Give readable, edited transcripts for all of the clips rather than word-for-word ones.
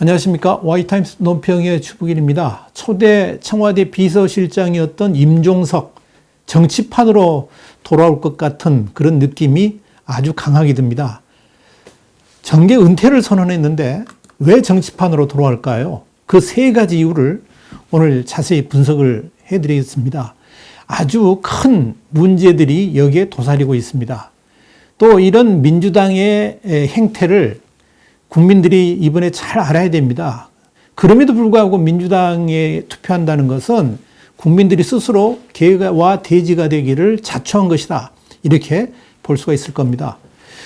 안녕하십니까. Y타임스 논평의 주북일입니다. 초대 청와대 비서실장이었던 임종석, 정치판으로 돌아올 것 같은 그런 느낌이 아주 강하게 듭니다. 정계 은퇴를 선언했는데 왜 정치판으로 돌아올까요? 그 세 가지 이유를 오늘 자세히 분석을 해드리겠습니다. 아주 큰 문제들이 여기에 도사리고 있습니다. 또 이런 민주당의 행태를 국민들이 이번에 잘 알아야 됩니다. 그럼에도 불구하고 민주당에 투표한다는 것은 국민들이 스스로 개와 돼지가 되기를 자초한 것이다. 이렇게 볼 수가 있을 겁니다.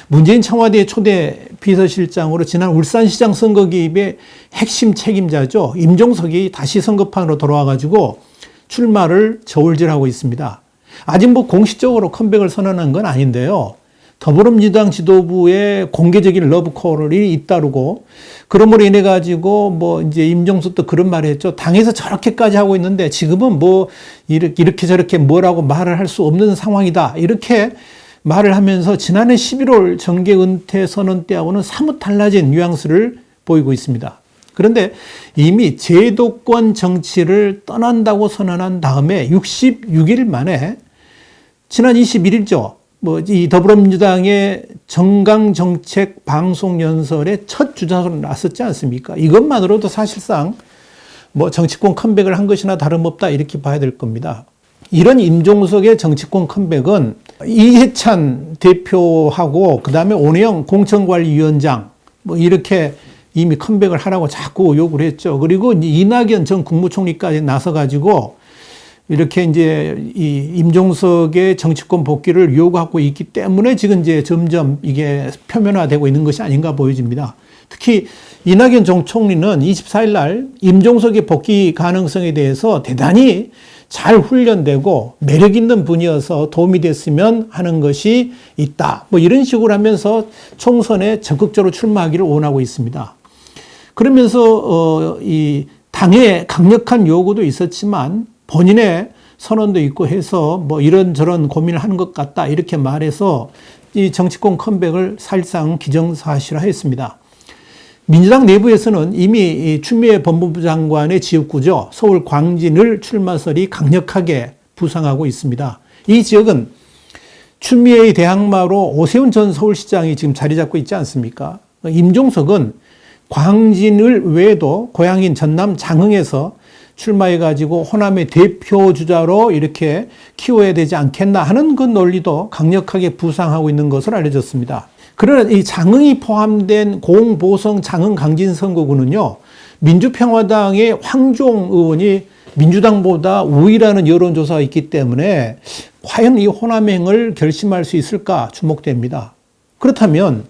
문재인 청와대 초대 비서실장으로 지난 울산시장 선거 개입의 핵심 책임자죠. 임종석이 다시 선거판으로 돌아와가지고 출마를 저울질하고 있습니다. 아직 공식적으로 컴백을 선언한 건 아닌데요. 더불어민주당 지도부의 공개적인 러브콜이 잇따르고 그러므로 인해 가지고 이제 임종석도 그런 말을 했죠. 당에서 저렇게까지 하고 있는데 지금은 이렇게 저렇게 뭐라고 말을 할 수 없는 상황이다. 이렇게 말을 하면서 지난해 11월 정계 은퇴 선언 때하고는 사뭇 달라진 뉘앙스를 보이고 있습니다. 그런데 이미 제도권 정치를 떠난다고 선언한 다음에 66일 만에 지난 21일죠. 이 더불어민주당의 정강정책 방송연설에 첫 주자로 나섰지 않습니까? 이것만으로도 사실상 정치권 컴백을 한 것이나 다름없다 이렇게 봐야 될 겁니다. 이런 임종석의 정치권 컴백은 이해찬 대표하고 그다음에 오내영 공천관리위원장 이렇게 이미 컴백을 하라고 자꾸 요구를 했죠. 그리고 이낙연 전 국무총리까지 나서가지고 이렇게 이제 이 임종석의 정치권 복귀를 요구하고 있기 때문에 지금 이제 점점 이게 표면화되고 있는 것이 아닌가 보여집니다. 특히 이낙연 전 총리는 24일 날 임종석의 복귀 가능성에 대해서 대단히 잘 훈련되고 매력 있는 분이어서 도움이 됐으면 하는 것이 있다. 이런 식으로 하면서 총선에 적극적으로 출마하기를 원하고 있습니다. 그러면서 이 당의 강력한 요구도 있었지만 본인의 선언도 있고 해서 이런저런 고민을 하는 것 같다 이렇게 말해서 이 정치권 컴백을 사실상 기정사실화했습니다. 민주당 내부에서는 이미 추미애 법무부 장관의 지역구죠. 서울 광진을 출마설이 강력하게 부상하고 있습니다. 이 지역은 추미애의 대항마로 오세훈 전 서울시장이 지금 자리 잡고 있지 않습니까? 임종석은 광진을 외에도 고향인 전남 장흥에서 출마해가지고 호남의 대표 주자로 이렇게 키워야 되지 않겠나 하는 그 논리도 강력하게 부상하고 있는 것으로 알려졌습니다. 그러나 이 장흥이 포함된 공보성 장흥 강진 선거구는요, 민주평화당의 황종 의원이 민주당보다 우위라는 여론조사가 있기 때문에 과연 이 호남행을 결심할 수 있을까 주목됩니다. 그렇다면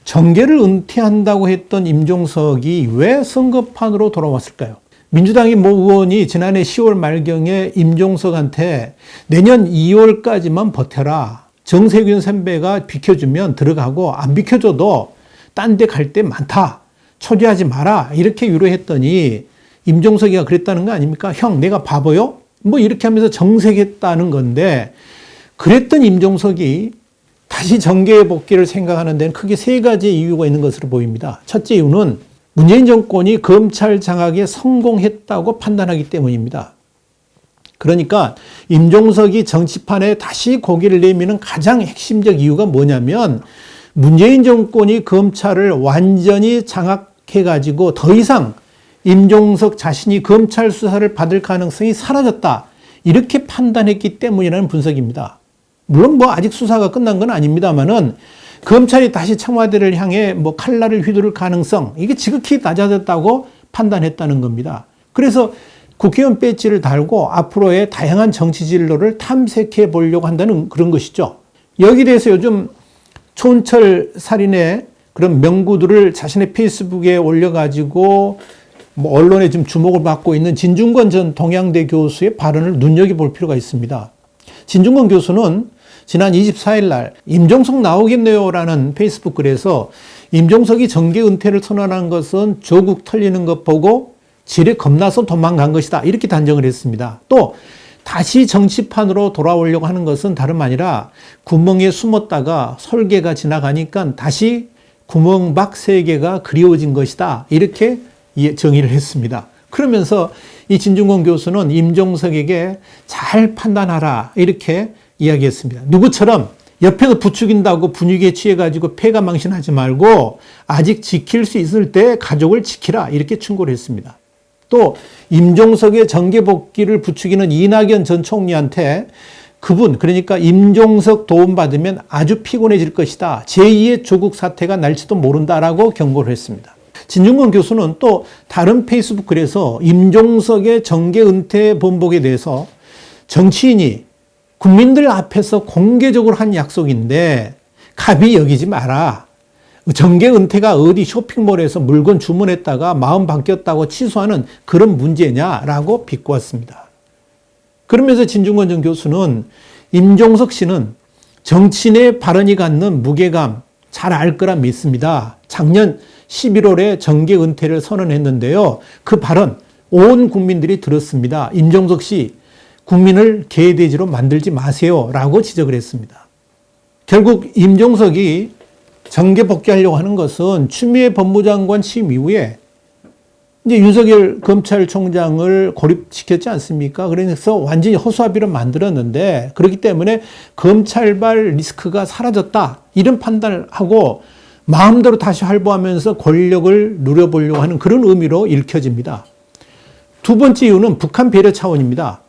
정계를 은퇴한다고 했던 임종석이 왜 선거판으로 돌아왔을까요? 민주당의 모 의원이 지난해 10월 말경에 임종석한테 내년 2월까지만 버텨라. 정세균 선배가 비켜주면 들어가고 안 비켜줘도 딴 데 갈 데 많다. 초대하지 마라. 이렇게 위로했더니 임종석이가 그랬다는 거 아닙니까? 형, 내가 바보요? 이렇게 하면서 정색했다는 건데 그랬던 임종석이 다시 정계의 복귀를 생각하는 데는 크게 세 가지 이유가 있는 것으로 보입니다. 첫째 이유는 문재인 정권이 검찰 장악에 성공했다고 판단하기 때문입니다. 그러니까 임종석이 정치판에 다시 고개를 내미는 가장 핵심적 이유가 뭐냐면 문재인 정권이 검찰을 완전히 장악해가지고 더 이상 임종석 자신이 검찰 수사를 받을 가능성이 사라졌다. 이렇게 판단했기 때문이라는 분석입니다. 물론 아직 수사가 끝난 건 아닙니다만은 검찰이 다시 청와대를 향해 칼날을 휘두를 가능성, 이게 지극히 낮아졌다고 판단했다는 겁니다. 그래서 국회의원 배지를 달고 앞으로의 다양한 정치 진로를 탐색해 보려고 한다는 그런 것이죠. 여기에 대해서 요즘 촌철 살인의 그런 명구들을 자신의 페이스북에 올려가지고 언론에 좀 주목을 받고 있는 진중권 전 동양대 교수의 발언을 눈여겨볼 필요가 있습니다. 진중권 교수는 지난 24일 날 임종석 나오겠네요라는 페이스북 글에서 임종석이 정계 은퇴를 선언한 것은 조국 털리는 것 보고 지레 겁나서 도망간 것이다. 이렇게 단정을 했습니다. 또 다시 정치판으로 돌아오려고 하는 것은 다름 아니라 구멍에 숨었다가 설계가 지나가니까 다시 구멍 밖 세계가 그리워진 것이다. 이렇게 정의를 했습니다. 그러면서 이 진중권 교수는 임종석에게 잘 판단하라 이렇게 이야기했습니다. 누구처럼 옆에서 부추긴다고 분위기에 취해가지고 패가 망신하지 말고 아직 지킬 수 있을 때 가족을 지키라 이렇게 충고를 했습니다. 또 임종석의 정계 복귀를 부추기는 이낙연 전 총리한테 그분 그러니까 임종석 도움받으면 아주 피곤해질 것이다. 제2의 조국 사태가 날지도 모른다라고 경고를 했습니다. 진중권 교수는 또 다른 페이스북 글에서 임종석의 정계 은퇴 번복에 대해서 정치인이 국민들 앞에서 공개적으로 한 약속인데 가비 여기지 마라. 정계 은퇴가 어디 쇼핑몰에서 물건 주문했다가 마음 바뀌었다고 취소하는 그런 문제냐라고 비꼬았습니다. 그러면서 진중권 전 교수는 임종석 씨는 정치인의 발언이 갖는 무게감 잘 알 거라 믿습니다. 작년 11월에 정계 은퇴를 선언했는데요. 그 발언 온 국민들이 들었습니다. 임종석 씨 국민을 개돼지로 만들지 마세요 라고 지적을 했습니다. 결국 임종석이 정계 복귀하려고 하는 것은 추미애 법무장관 취임 이후에 이제 윤석열 검찰총장을 고립시켰지 않습니까? 그래서 완전히 허수아비로 만들었는데 그렇기 때문에 검찰발 리스크가 사라졌다 이런 판단을 하고 마음대로 다시 활보하면서 권력을 누려보려고 하는 그런 의미로 읽혀집니다. 두 번째 이유는 북한 배려 차원입니다.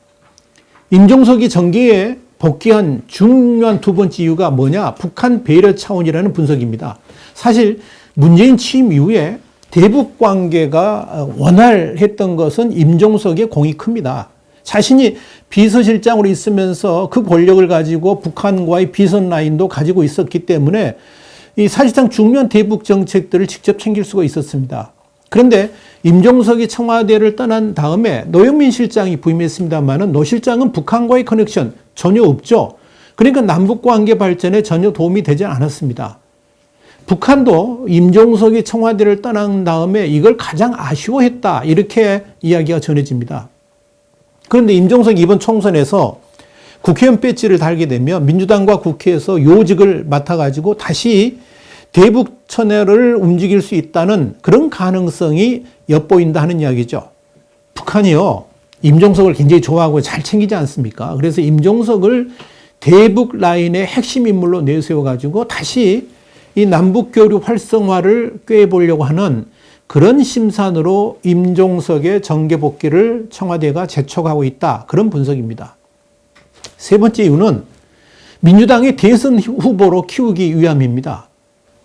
임종석이 정계에 복귀한 중요한 두 번째 이유가 뭐냐? 북한 배려 차원이라는 분석입니다. 사실 문재인 취임 이후에 대북 관계가 원활했던 것은 임종석의 공이 큽니다. 자신이 비서실장으로 있으면서 그 권력을 가지고 북한과의 비선 라인도 가지고 있었기 때문에 이 사실상 중요한 대북 정책들을 직접 챙길 수가 있었습니다. 그런데 임종석이 청와대를 떠난 다음에 노영민 실장이 부임했습니다마는 노 실장은 북한과의 커넥션 전혀 없죠. 그러니까 남북관계 발전에 전혀 도움이 되지 않았습니다. 북한도 임종석이 청와대를 떠난 다음에 이걸 가장 아쉬워했다 이렇게 이야기가 전해집니다. 그런데 임종석이 이번 총선에서 국회의원 배지를 달게 되면 민주당과 국회에서 요직을 맡아가지고 다시 대북 천회를 움직일 수 있다는 그런 가능성이 엿보인다 하는 이야기죠. 북한이요, 임종석을 굉장히 좋아하고 잘 챙기지 않습니까? 그래서 임종석을 대북 라인의 핵심 인물로 내세워가지고 다시 이 남북교류 활성화를 꾀해보려고 하는 그런 심산으로 임종석의 정계 복귀를 청와대가 재촉하고 있다. 그런 분석입니다. 세 번째 이유는 민주당의 대선 후보로 키우기 위함입니다.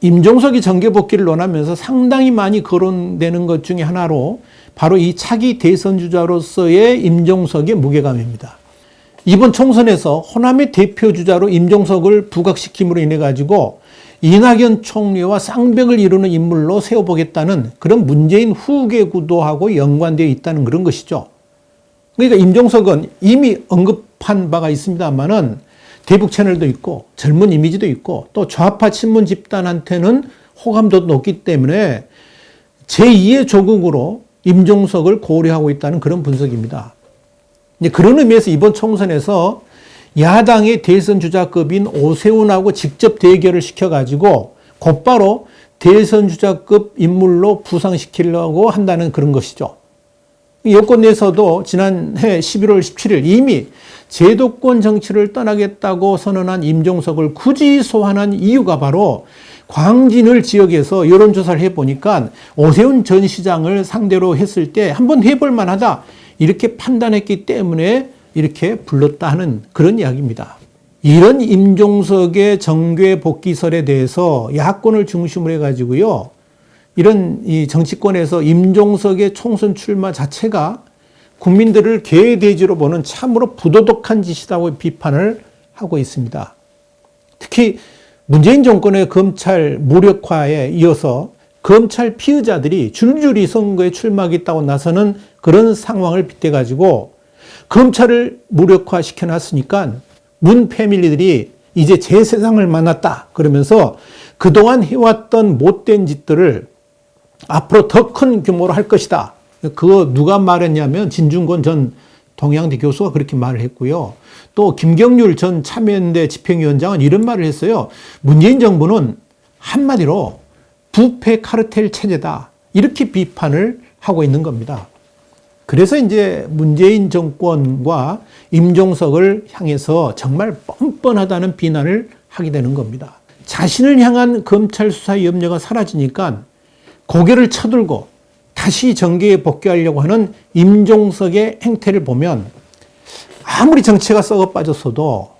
임종석이 정계 복귀를 논하면서 상당히 많이 거론되는 것 중에 하나로 바로 이 차기 대선 주자로서의 임종석의 무게감입니다. 이번 총선에서 호남의 대표 주자로 임종석을 부각시킴으로 인해 가지고 이낙연 총리와 쌍벽을 이루는 인물로 세워보겠다는 그런 문재인 후계 구도하고 연관되어 있다는 그런 것이죠. 그러니까 임종석은 이미 언급한 바가 있습니다만은 대북 채널도 있고 젊은 이미지도 있고 또 좌파 친문 집단한테는 호감도 높기 때문에 제2의 조국으로 임종석을 고려하고 있다는 그런 분석입니다. 이제 그런 의미에서 이번 총선에서 야당의 대선 주자급인 오세훈하고 직접 대결을 시켜가지고 곧바로 대선 주자급 인물로 부상시키려고 한다는 그런 것이죠. 여권 내에서도 지난해 11월 17일 이미 제도권 정치를 떠나겠다고 선언한 임종석을 굳이 소환한 이유가 바로 광진을 지역에서 여론조사를 해보니까 오세훈 전 시장을 상대로 했을 때 한번 해볼 만하다 이렇게 판단했기 때문에 이렇게 불렀다 하는 그런 이야기입니다. 이런 임종석의 정계 복귀설에 대해서 야권을 중심으로 해가지고요. 이런 이 정치권에서 임종석의 총선 출마 자체가 국민들을 개돼지로 보는 참으로 부도덕한 짓이라고 비판을 하고 있습니다. 특히 문재인 정권의 검찰 무력화에 이어서 검찰 피의자들이 줄줄이 선거에 출마하겠다고 나서는 그런 상황을 빗대가지고 검찰을 무력화 시켜놨으니까 문 패밀리들이 이제 제 세상을 만났다 그러면서 그동안 해왔던 못된 짓들을 앞으로 더 큰 규모로 할 것이다. 그거 누가 말했냐면 진중권 전 동양대 교수가 그렇게 말을 했고요. 또 김경률 전 참여연대 집행위원장은 이런 말을 했어요. 문재인 정부는 한마디로 부패 카르텔 체제다. 이렇게 비판을 하고 있는 겁니다. 그래서 이제 문재인 정권과 임종석을 향해서 정말 뻔뻔하다는 비난을 하게 되는 겁니다. 자신을 향한 검찰 수사의 염려가 사라지니까 고개를 쳐들고 다시 정계에 복귀하려고 하는 임종석의 행태를 보면 아무리 정체가 썩어 빠졌어도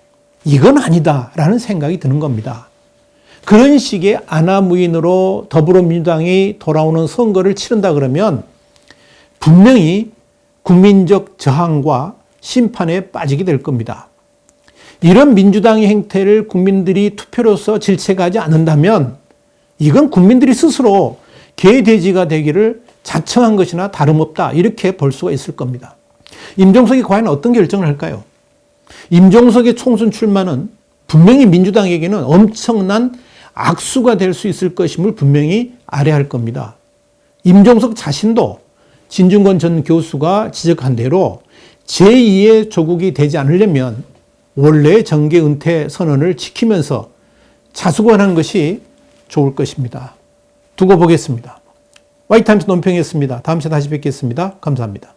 이건 아니다라는 생각이 드는 겁니다. 그런 식의 아나무인으로 더불어민주당이 돌아오는 선거를 치른다 그러면 분명히 국민적 저항과 심판에 빠지게 될 겁니다. 이런 민주당의 행태를 국민들이 투표로서 질책하지 않는다면 이건 국민들이 스스로 개돼지가 되기를 자청한 것이나 다름없다, 이렇게 볼 수가 있을 겁니다. 임종석이 과연 어떤 결정을 할까요? 임종석의 총선 출마는 분명히 민주당에게는 엄청난 악수가 될 수 있을 것임을 분명히 알아야 할 겁니다. 임종석 자신도 진중권 전 교수가 지적한 대로 제2의 조국이 되지 않으려면 원래 정계 은퇴 선언을 지키면서 자수관하는 것이 좋을 것입니다. 두고 보겠습니다. 화이트타임스 논평이었습니다. 다음 시간에 다시 뵙겠습니다. 감사합니다.